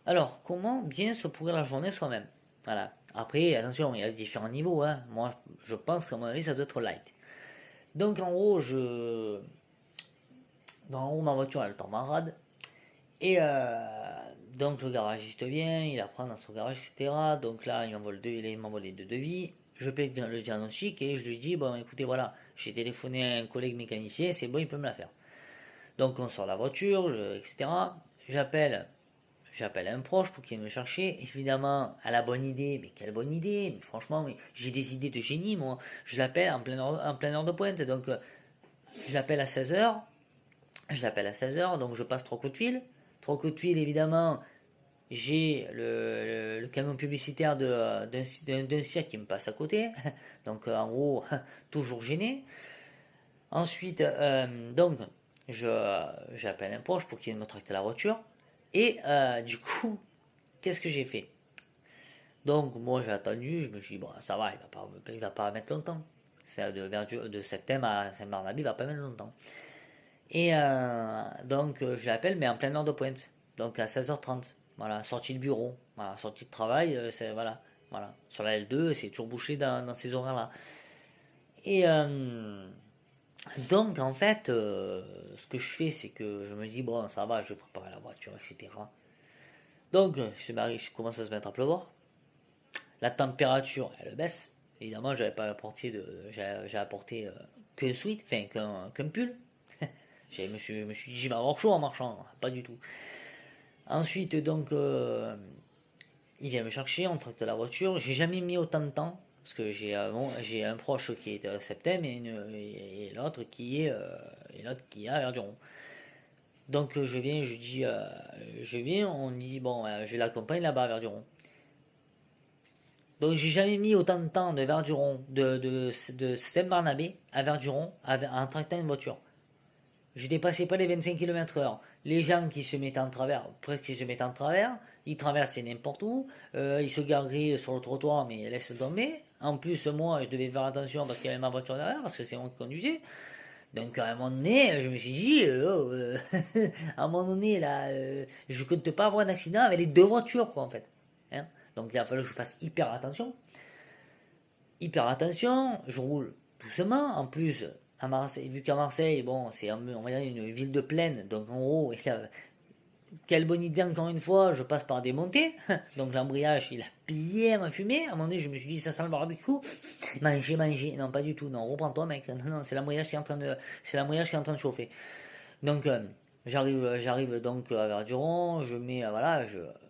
Alors, comment bien se pourrir la journée soi-même? Voilà. Après, attention, il y a différents niveaux, hein. Moi, je pense qu'à mon avis, ça doit être light. Donc, en gros, en haut, ma voiture, elle tombe en rade. Et donc, le garagiste vient, il la prend dans son garage, etc. Donc là, il m'envoie les deux devis. Je paye le diagnostic et je lui dis, bon, écoutez, voilà, j'ai téléphoné à un collègue mécanicien, c'est bon, il peut me la faire. Donc, on sort la voiture, etc. J'appelle J'appelle un proche pour qu'il vienne me chercher. Évidemment, à la bonne idée. Mais quelle bonne idée! Mais franchement, j'ai des idées de génie, moi. Je l'appelle en pleine heure de pointe. Donc, je l'appelle à 16 heures. Donc je passe trois coups de fil. Trois coups de fil, évidemment. J'ai le camion publicitaire d'un cirque qui me passe à côté. Donc, en gros, toujours gêné. Ensuite, donc, j'appelle un proche pour qu'il vienne me tracter la voiture. Et du coup, qu'est-ce que j'ai fait? Donc moi j'ai attendu, je me suis dit, bon ça va, il va pas mettre longtemps. C'est de septembre à Saint-Barnabé, il va pas mettre longtemps. Et je l'appelle, mais en pleine heure de pointe. Donc à 16h30. Voilà, sortie de bureau. Voilà, sortie de travail, voilà. Voilà. Sur la L2, c'est toujours bouché dans ces horaires-là. Et donc en fait, ce que je fais, c'est que je me dis, bon ça va, je vais préparer la voiture, etc. Donc je commence à se mettre à pleuvoir. La température, elle baisse. Évidemment, j'ai apporté qu'un sweat, enfin qu'un pull. Je me suis dit, je vais avoir chaud en marchant. Pas du tout. Ensuite, il vient me chercher, on tracte la voiture. J'ai jamais mis autant de temps. Parce que j'ai un proche qui est à Septem et l'autre qui est à Verduron. Donc je viens, on dit, bon, je l'accompagne là-bas à Verduron. Donc j'ai jamais mis autant de temps de Verduron, de Saint-Barnabé à Verduron en tractant une voiture. Je dépassais pas les 25 km/h. Les gens qui se mettent en travers, presque qui se mettent en travers, ils traversent n'importe où, ils se gareraient sur le trottoir mais laissent tomber. En plus, moi, je devais faire attention parce qu'il y avait ma voiture derrière, parce que c'est moi qui conduisais. Donc à un moment donné, je me suis dit, à un moment donné, là, je compte pas avoir un accident avec les deux voitures, quoi, en fait. Hein. Donc il a fallu que je fasse hyper attention, je roule doucement. En plus, à Marseille, vu qu'à Marseille, bon, on va dire une ville de plaine, donc en gros, quelle bonne idée encore une fois, je passe par des montées, donc l'embrayage il a bien fumé. À un moment donné, je me suis dit, ça sent le barbecue, manger, non, pas du tout, non, reprends-toi, mec, non, non, c'est l'embrayage qui est en train de chauffer. Donc, j'arrive donc à Verduron, je mets, voilà,